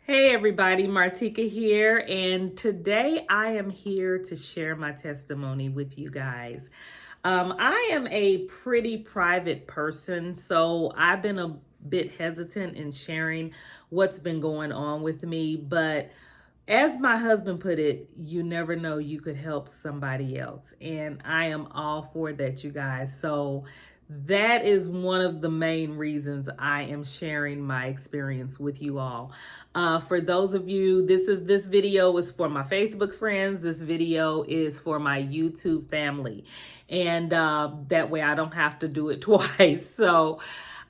Hey everybody, Martika here, and today I am here to share my testimony with you guys. I am a pretty private person, so I've been a bit hesitant in sharing what's been going on with me, but as my husband put it, you never know, you could help somebody else. And I am all for that, you guys. So that is one of the main reasons I am sharing my experience with you all. For those of you, this video is for my Facebook friends. This video is for my YouTube family, and that way I don't have to do it twice. So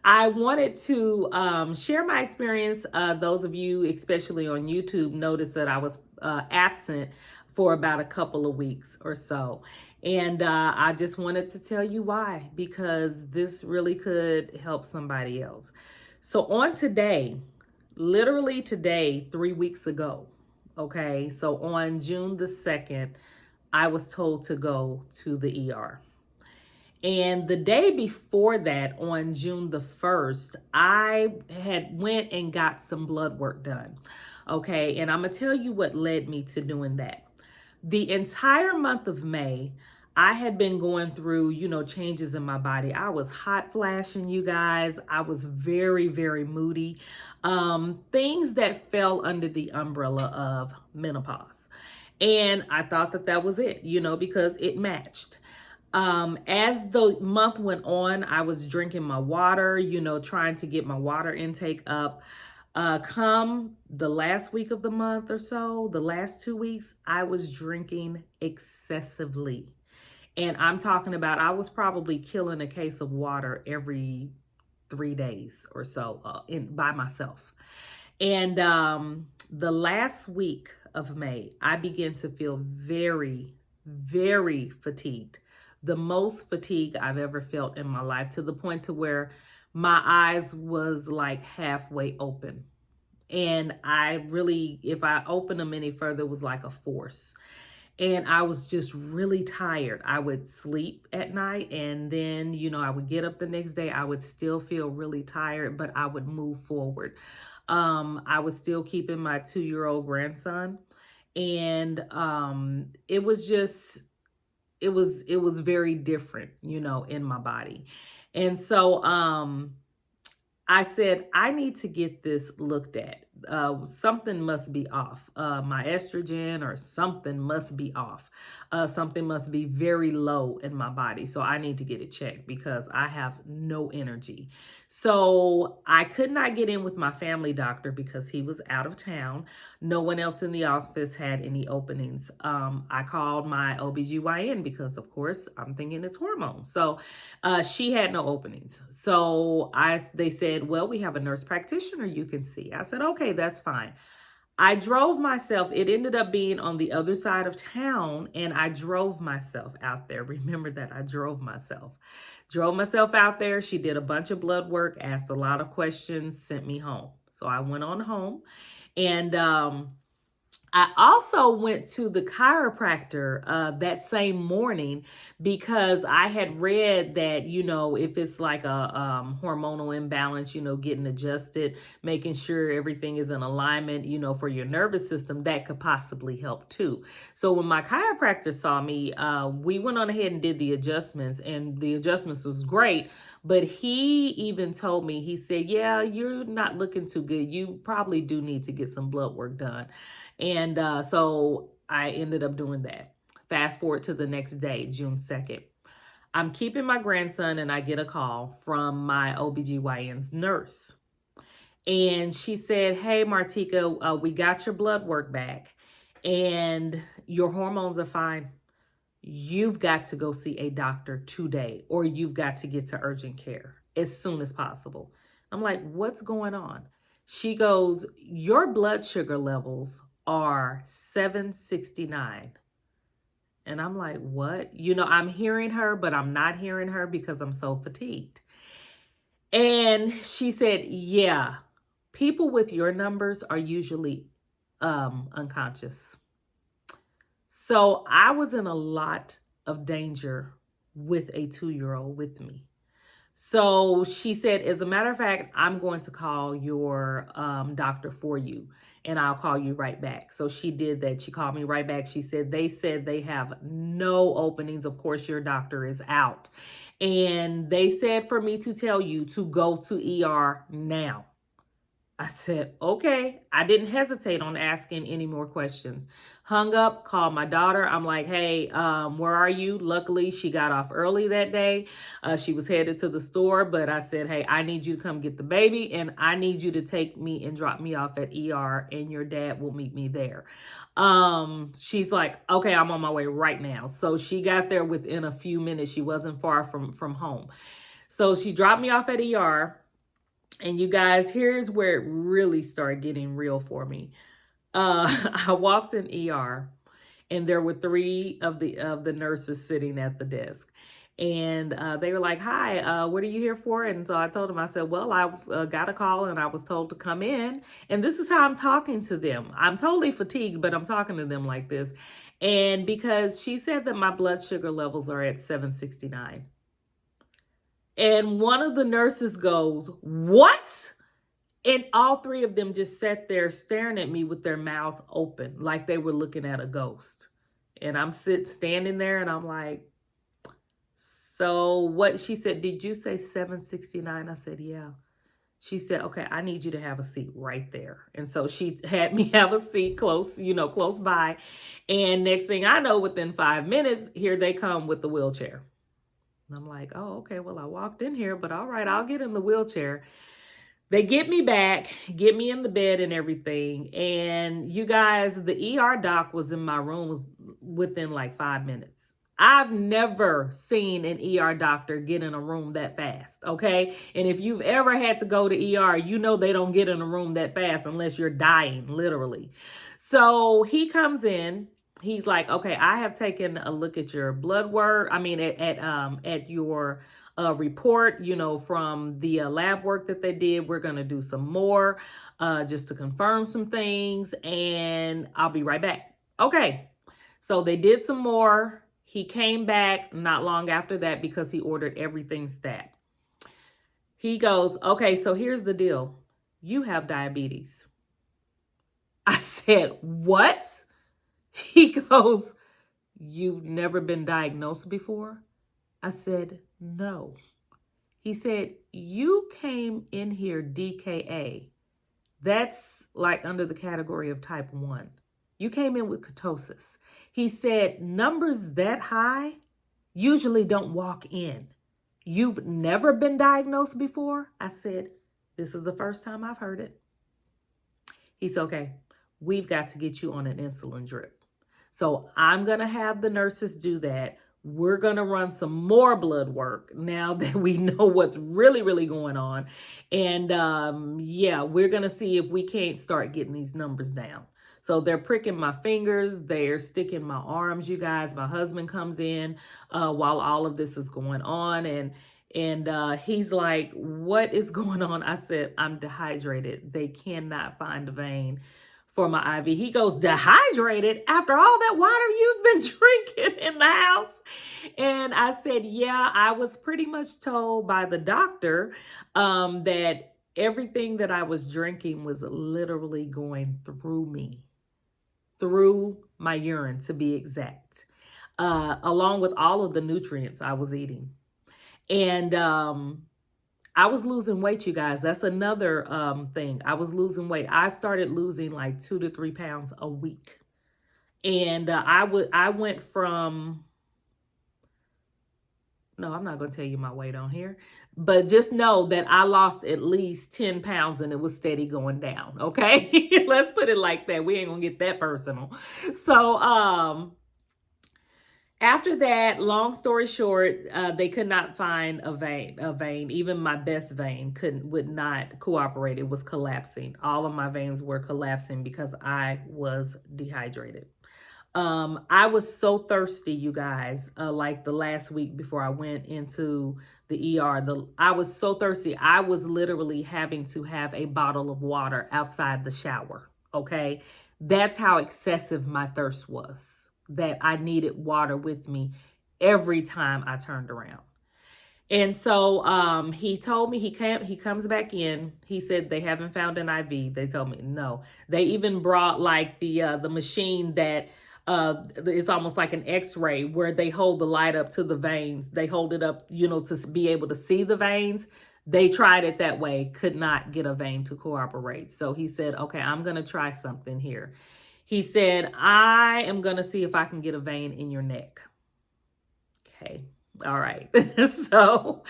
I wanted to share my experience. Those of you, especially on YouTube, noticed that I was absent for about a couple of weeks or so. And I just wanted to tell you why, because this really could help somebody else. So on today, literally today, 3 weeks ago, okay, so on June the 2nd, I was told to go to the ER. And the day before that, on June the 1st, I had went and got some blood work done. Okay, and I'm gonna tell you what led me to doing that. The entire month of May, I had been going through, changes in my body. I was hot flashing, you guys. I was very, very moody. Things that fell under the umbrella of menopause. And I thought that that was it, because it matched. As the month went on, I was drinking my water, trying to get my water intake up. Come the last week of the month or so, the last 2 weeks, I was drinking excessively. And I'm talking about, I was probably killing a case of water every 3 days or so by myself. And the last week of May, I began to feel very, very fatigued. The most fatigue I've ever felt in my life, to the point to where my eyes was like halfway open. And I really, if I opened them any further, it was like a force. And I was just really tired. I would sleep at night, and then, I would get up the next day. I would still feel really tired, but I would move forward. I was still keeping my 2-year-old grandson, and it was just, it was very different, in my body. And so I said, I need to get this looked at. Something must be off. My estrogen or something must be off. Something must be very low in my body. So I need to get it checked because I have no energy. So I could not get in with my family doctor because he was out of town. No one else in the office had any openings. I called my OBGYN because, of course, I'm thinking it's hormones. So she had no openings. So they said, well, we have a nurse practitioner you can see. I said, okay, that's fine. I drove myself. It ended up being on the other side of town, and I drove myself out there. Remember that I drove myself. Drove myself out there. She did a bunch of blood work, asked a lot of questions, sent me home. So I went on home, and I also went to the chiropractor that same morning because I had read that, if it's like a hormonal imbalance, getting adjusted, making sure everything is in alignment, for your nervous system, that could possibly help too. So when my chiropractor saw me, we went on ahead and did the adjustments, and the adjustments was great. But he even told me, he said, yeah, you're not looking too good. You probably do need to get some blood work done. And so I ended up doing that. Fast forward to the next day, June 2nd. I'm keeping my grandson, and I get a call from my OBGYN's nurse. And she said, hey, Martika, we got your blood work back, and your hormones are fine. You've got to go see a doctor today, or you've got to get to urgent care as soon as possible. I'm like, what's going on? She goes, your blood sugar levels are 769. And I'm like, what? I'm hearing her, but I'm not hearing her because I'm so fatigued. And she said, yeah, people with your numbers are usually unconscious. So I was in a lot of danger with a 2-year-old with me. So she said, as a matter of fact, I'm going to call your doctor for you and I'll call you right back. So she did that. She called me right back. She said they have no openings. Of course, your doctor is out. And they said for me to tell you to go to ER now. I said, okay. I didn't hesitate on asking any more questions. Hung up, called my daughter. I'm like, hey, where are you? Luckily, she got off early that day. She was headed to the store, but I said, hey, I need you to come get the baby and I need you to take me and drop me off at ER and your dad will meet me there. She's like, okay, I'm on my way right now. So she got there within a few minutes. She wasn't far from home. So she dropped me off at ER. And you guys, here's where it really started getting real for me. I walked in ER and there were three of the nurses sitting at the desk. And they were like, hi, what are you here for? And so I told them, I said, well, I got a call and I was told to come in. And this is how I'm talking to them. I'm totally fatigued, but I'm talking to them like this. And because she said that my blood sugar levels are at 769. And one of the nurses goes, what? And all three of them just sat there staring at me with their mouths open, like they were looking at a ghost. And I'm standing there and I'm like, so what? She said, did you say 769? I said, yeah. She said, okay, I need you to have a seat right there. And so she had me have a seat close by. And next thing I know, within 5 minutes, here they come with the wheelchair. And I'm like, oh, okay, well, I walked in here, but all right, I'll get in the wheelchair. They get me back, get me in the bed and everything. And you guys, the ER doc was in my room within like 5 minutes. I've never seen an ER doctor get in a room that fast, okay? And if you've ever had to go to ER, you know they don't get in a room that fast unless you're dying, literally. So he comes in. He's like, okay, I have taken a look at your blood work. I mean, at your report, from the lab work that they did. We're going to do some more just to confirm some things, and I'll be right back. Okay. So they did some more. He came back not long after that because he ordered everything stat. He goes, okay, so here's the deal. You have diabetes. I said, what? He goes, you've never been diagnosed before? I said, no. He said, you came in here DKA. That's like under the category of type 1. You came in with ketosis. He said, numbers that high usually don't walk in. You've never been diagnosed before? I said, this is the first time I've heard it. He said, okay, we've got to get you on an insulin drip. So I'm going to have the nurses do that. We're going to run some more blood work now that we know what's really, really going on. And we're going to see if we can't start getting these numbers down. So they're pricking my fingers. They're sticking my arms, you guys. My husband comes in while all of this is going on. And he's like, what is going on? I said, I'm dehydrated. They cannot find a vein for my IV. He goes, dehydrated after all that water you've been drinking in the house? And I said, yeah, I was pretty much told by the doctor that everything that I was drinking was literally going through me, through my urine to be exact, along with all of the nutrients I was eating. And I was losing weight, you guys. That's another thing. I was losing weight. I started losing like 2 to 3 pounds a week. And I went from, no, I'm not going to tell you my weight on here, but just know that I lost at least 10 pounds and it was steady going down. Okay. Let's put it like that. We ain't going to get that personal. So, after that, long story short, they could not find a vein. Even my best vein would not cooperate. It was collapsing. All of my veins were collapsing because I was dehydrated. I was so thirsty, you guys, like the last week before I went into the ER. I was so thirsty. I was literally having to have a bottle of water outside the shower. Okay. That's how excessive my thirst was, that I needed water with me every time I turned around. And so he told me he comes back in. He said they haven't found an IV. They told me no. They even brought like the machine that it's almost like an x-ray where they hold the light up to the veins. They hold it up, to be able to see the veins. They tried it that way, could not get a vein to cooperate. So he said, "Okay, I'm going to try something here." He said, "I am going to see if I can get a vein in your neck." Okay. All right. So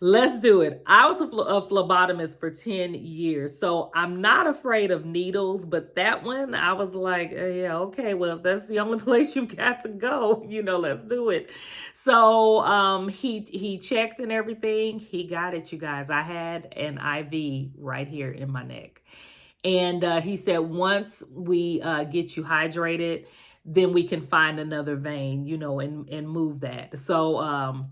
let's do it. I was a phlebotomist for 10 years. So I'm not afraid of needles, but that one, I was like, yeah, okay, well, if that's the only place you've got to go, let's do it. So he checked and everything. He got it, you guys. I had an IV right here in my neck. And he said, once we get you hydrated, then we can find another vein, and move that. So,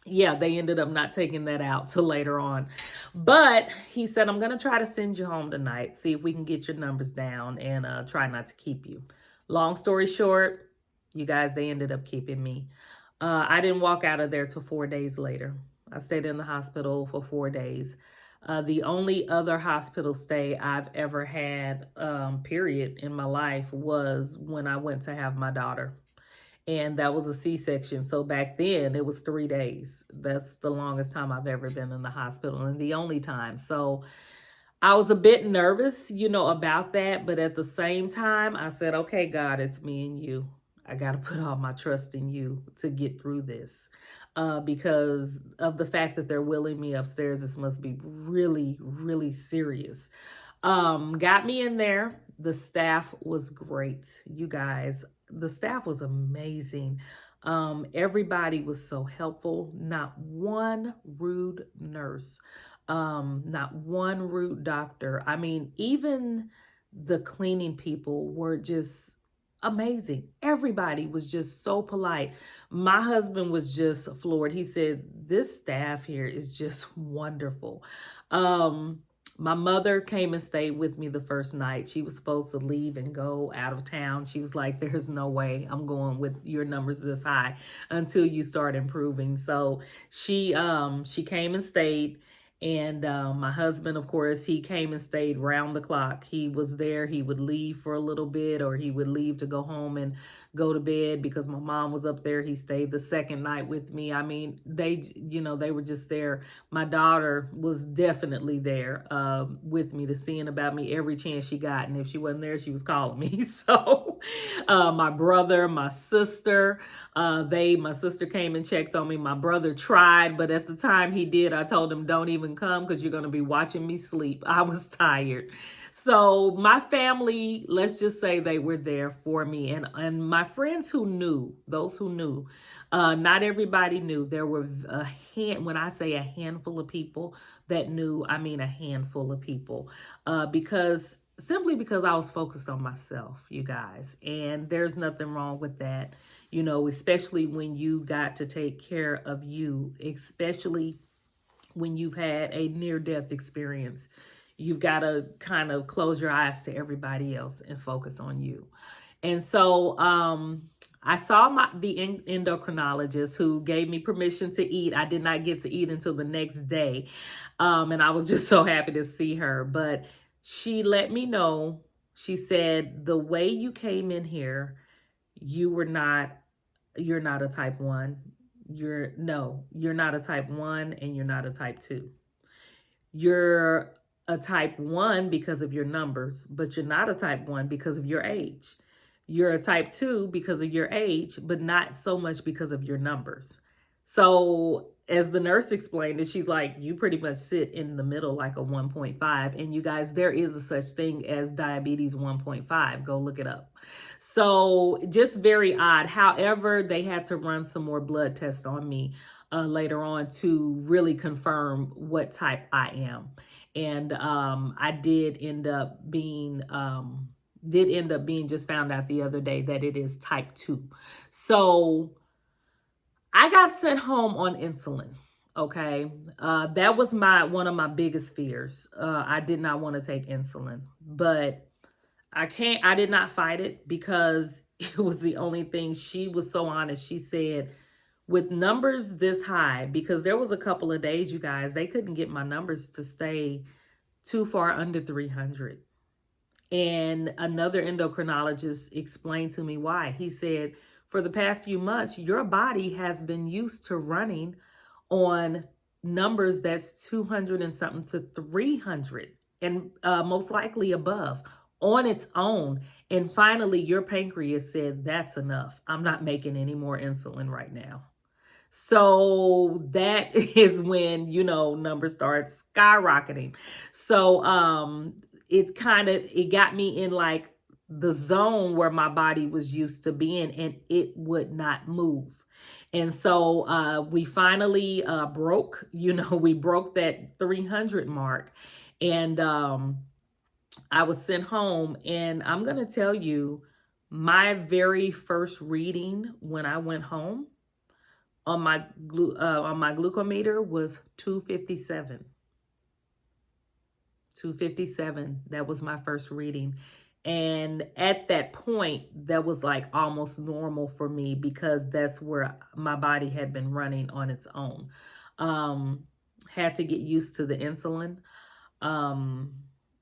yeah, they ended up not taking that out till later on. But he said, I'm going to try to send you home tonight, see if we can get your numbers down and try not to keep you. Long story short, you guys, they ended up keeping me. I didn't walk out of there till 4 days later. I stayed in the hospital for 4 days. The only other hospital stay I've ever had, period, in my life was when I went to have my daughter. And that was a C-section. So back then it was 3 days. That's the longest time I've ever been in the hospital and the only time. So I was a bit nervous, about that. But at the same time, I said, okay, God, it's me and you. I got to put all my trust in you to get through this. Because of the fact that they're wheeling me upstairs, this must be really, really serious. Got me in there. The staff was great, you guys. The staff was amazing. Everybody was so helpful. Not one rude nurse, not one rude doctor. I mean, even the cleaning people were just amazing. Everybody was just so polite. My husband was just floored. He said, "This staff here is just wonderful." Um, my mother came and stayed with me the first night. She was supposed to leave and go out of town. She was like, "There's no way I'm going with your numbers this high until you start improving." So she came and stayed. And my husband, of course, he came and stayed round the clock. He was there. He would leave for a little bit, or he would leave to go home and go to bed because my mom was up there. He stayed the second night with me. I mean, they were just there. My daughter was definitely there with me, to seeing about me every chance she got. And if she wasn't there, she was calling me. So my brother, my sister, my sister came and checked on me. My brother tried, but at the time he did, I told him, don't even come because you're going to be watching me sleep. I was tired. So my family, let's just say they were there for me. And my friends who knew, those who knew, not everybody knew. There were when I say a handful of people that knew, I mean a handful of people, simply because I was focused on myself, you guys. And there's nothing wrong with that, especially when you got to take care of you, especially when you've had a near-death experience. You've got to kind of close your eyes to everybody else and focus on you. And so I saw the endocrinologist, who gave me permission to eat. I did not get to eat until the next day. And I was just so happy to see her. But she let me know, she said, the way you came in here, you're not a type 1. You're not a type 1 and you're not a type 2. You're a type 1 because of your numbers, but you're not a type 1 because of your age. You're a type 2 because of your age, but not so much because of your numbers. So as the nurse explained it, she's like, you pretty much sit in the middle like a 1.5. And you guys, there is a such thing as diabetes 1.5. Go look it up. So just very odd. However, they had to run some more blood tests on me later on to really confirm what type I am. And I did end up being just found out the other day that it is type 2. So I got sent home on insulin. Okay. That was one of my biggest fears. I did not want to take insulin, but I did not fight it because it was the only thing. She was so honest. She said, with numbers this high, because there was a couple of days, you guys, they couldn't get my numbers to stay too far under 300. And another endocrinologist explained to me why. He said, for the past few months, your body has been used to running on numbers that's 200 and something to 300, and most likely above on its own. And finally, your pancreas said, that's enough. I'm not making any more insulin right now. So that is when, numbers start skyrocketing. So it got me in like the zone where my body was used to being, and it would not move. And so we finally broke, we broke that 300 mark. And I was sent home, and I'm going to tell you, my very first reading when I went home on my glucometer was 257. 257. That was my first reading. And at that point, that was like almost normal for me, because that's where my body had been running on its own. Had to get used to the insulin.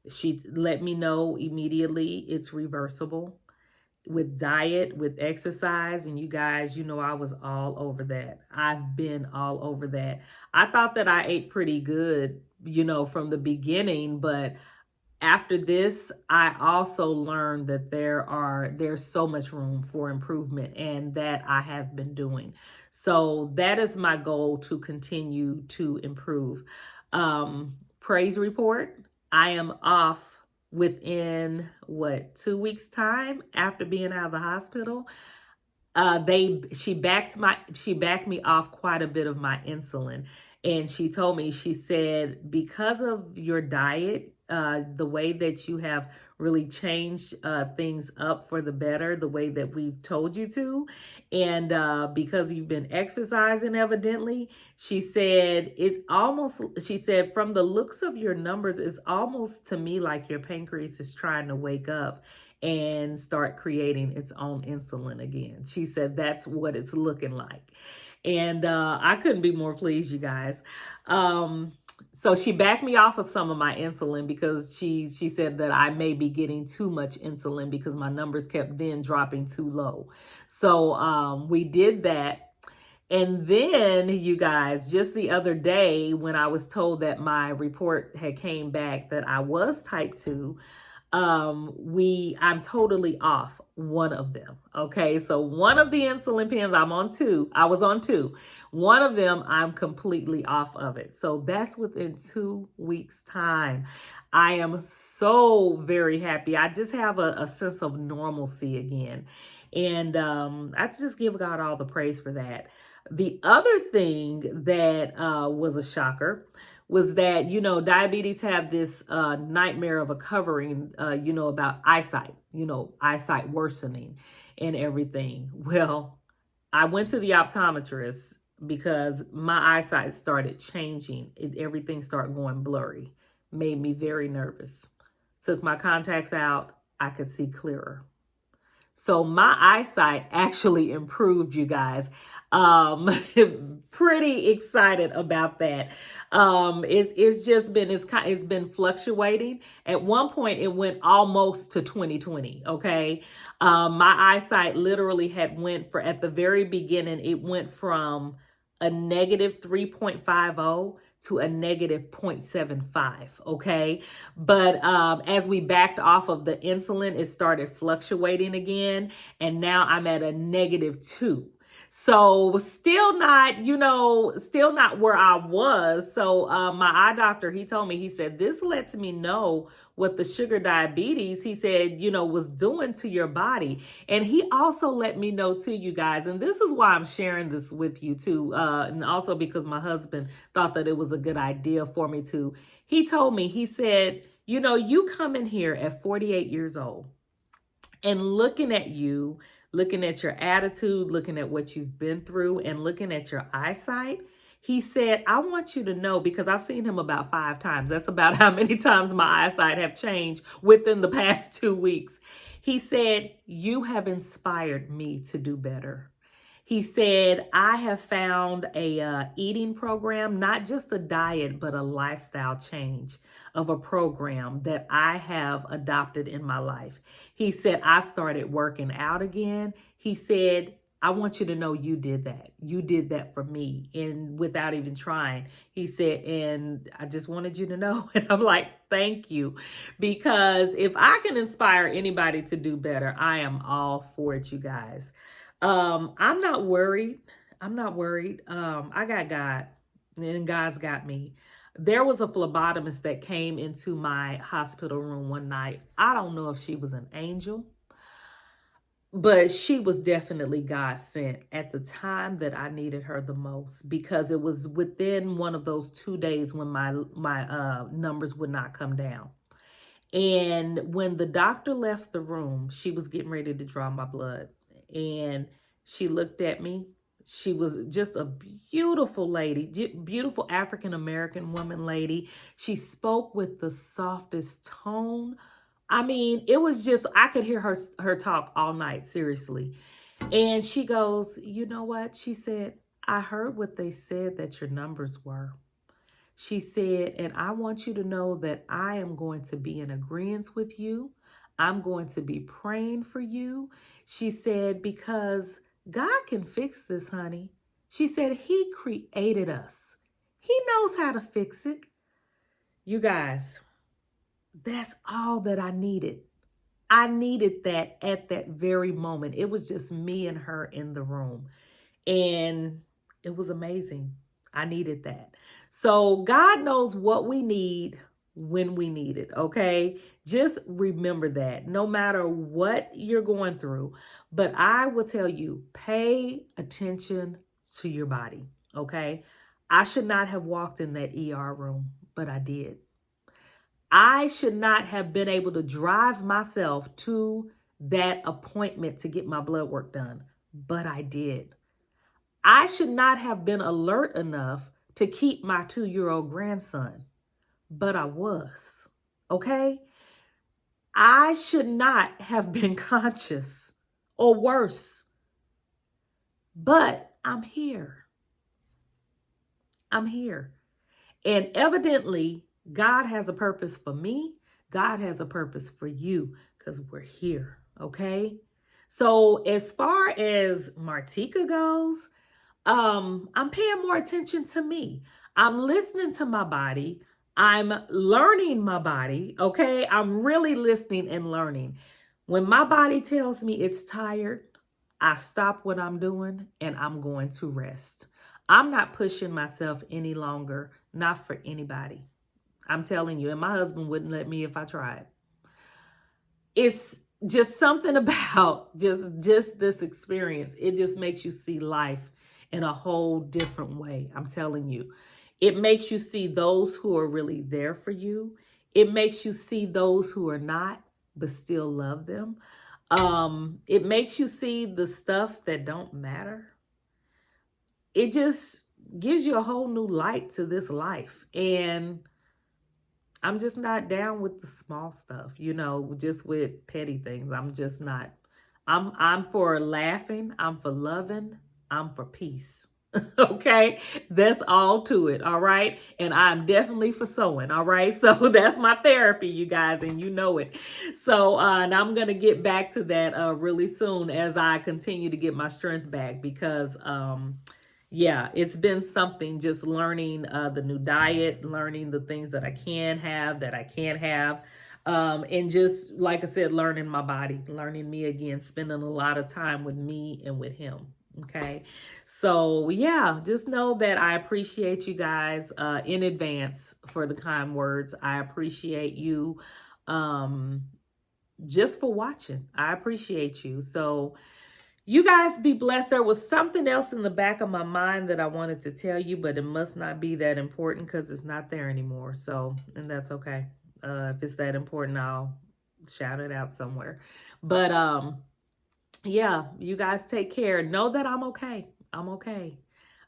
She let me know immediately it's reversible with diet, with exercise. And you guys, I was all over that. I've been all over that. I thought that I ate pretty good, from the beginning, but after this, I also learned that there's so much room for improvement, and that I have been doing. So that is my goal, to continue to improve. Praise report. I am off within 2 weeks time after being out of the hospital. She backed me off quite a bit of my insulin. And she told me, she said, because of your diet, the way that you have really changed things up for the better, the way that we've told you to, and because you've been exercising, evidently, she said, from the looks of your numbers, it's almost to me like your pancreas is trying to wake up and start creating its own insulin again. She said that's what it's looking like. And I couldn't be more pleased, you guys. So she backed me off of some of my insulin, because she said that I may be getting too much insulin, because my numbers kept then dropping too low. So we did that. And then, you guys, just the other day, when I was told that my report had came back that I was type 2, I'm totally off one of them. Okay. So one of the insulin pens, I was on two. One of them, I'm completely off of it. So that's within 2 weeks time. I am so very happy. I just have a sense of normalcy again. And I just give God all the praise for that. The other thing that was a shocker was that, diabetes have this nightmare of a covering, about eyesight, eyesight worsening and everything. Well, I went to the optometrist because my eyesight started changing. Everything started going blurry, made me very nervous. Took my contacts out, I could see clearer. So my eyesight actually improved, you guys. Pretty excited about that. It's been fluctuating. At one point, it went almost to 20/20. Okay, my eyesight literally at the very beginning, it went from a negative 3.50 to a negative 0.75. Okay. But as we backed off of the insulin, it started fluctuating again. And now I'm at a -2. So still not where I was. So my eye doctor, he told me, he said, this lets me know what the sugar diabetes, he said, was doing to your body. And he also let me know too, you guys, and this is why I'm sharing this with you too. And also because my husband thought that it was a good idea for me to. He told me, he said, you come in here at 48 years old, and looking at you, looking at your attitude, looking at what you've been through, and looking at your eyesight, he said, I want you to know, because I've seen him about 5 times. That's about how many times my eyesight have changed within the past 2 weeks. He said, you have inspired me to do better. He said, I have found a eating program, not just a diet, but a lifestyle change of a program that I have adopted in my life. He said, I started working out again. He said, I want you to know you did that. You did that for me, and without even trying. He said, and I just wanted you to know. And I'm like, thank you. Because if I can inspire anybody to do better, I am all for it, you guys. I'm not worried. I'm not worried. I got God, and God's got me. There was a phlebotomist that came into my hospital room one night. I don't know if she was an angel, but she was definitely God sent at the time that I needed her the most, because it was within one of those 2 days when my numbers would not come down. And when the doctor left the room, she was getting ready to draw my blood. And she looked at me. She was just a beautiful lady, beautiful African American woman lady. She spoke with the softest tone. I mean, it was just, I could hear her talk all night, seriously. And she goes, you know what? She said, I heard what they said that your numbers were. She said, and I want you to know that I am going to be in agreement with you. I'm going to be praying for you. She said, because God can fix this, honey. She said, He created us. He knows how to fix it. You guys, that's all that I needed. I needed that at that very moment. It was just me and her in the room. And it was amazing. I needed that. So God knows what we need when we need it, okay? Just remember that no matter what you're going through. But I will tell you, pay attention to your body, okay? I should not have walked in that ER room, but I did. I should not have been able to drive myself to that appointment to get my blood work done, but I did. I should not have been alert enough to keep my 2-year-old grandson, but I was. Okay? I should not have been conscious, or worse, but I'm here. I'm here. And evidently, God has a purpose for me. God has a purpose for you, because we're here. Okay? So as far as Martika goes, I'm paying more attention to me. I'm listening to my body. I'm learning my body. Okay. I'm really listening and learning. When my body tells me it's tired, I stop what I'm doing and I'm going to rest. I'm not pushing myself any longer, not for anybody. I'm telling you, and my husband wouldn't let me if I tried. It's just something about just this experience. It just makes you see life in a whole different way. I'm telling you. It makes you see those who are really there for you. It makes you see those who are not but still love them. It makes you see the stuff that don't matter. It just gives you a whole new light to this life. And I'm just not down with the small stuff, just with petty things. I'm just not. I'm for laughing, I'm for loving, I'm for peace. Okay? That's all to it, all right? And I'm definitely for sewing, all right? So that's my therapy, you guys, and you know it. So and I'm going to get back to that really soon as I continue to get my strength back, because yeah, it's been something, just learning the new diet, learning the things that I can have, that I can't have. And just, like I said, learning my body, learning me again, spending a lot of time with me and with him. Okay. So yeah, just know that I appreciate you guys in advance for the kind words. I appreciate you just for watching. I appreciate you. So you guys be blessed. There was something else in the back of my mind that I wanted to tell you, but it must not be that important because it's not there anymore. So, and that's okay. If it's that important, I'll shout it out somewhere. But yeah, you guys take care. Know that I'm okay. I'm okay.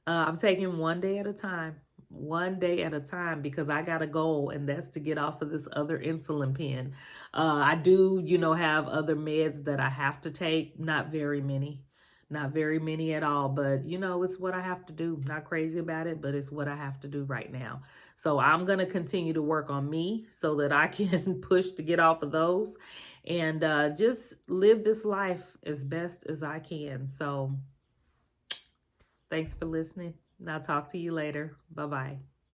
I'm taking one day at a time. One day at a time, because I got a goal, and that's to get off of this other insulin pen. I do, have other meds that I have to take, not very many. Not very many at all, but you know, it's what I have to do. Not crazy about it, but it's what I have to do right now. So I'm going to continue to work on me so that I can push to get off of those and just live this life as best as I can. So thanks for listening. And I'll talk to you later. Bye bye.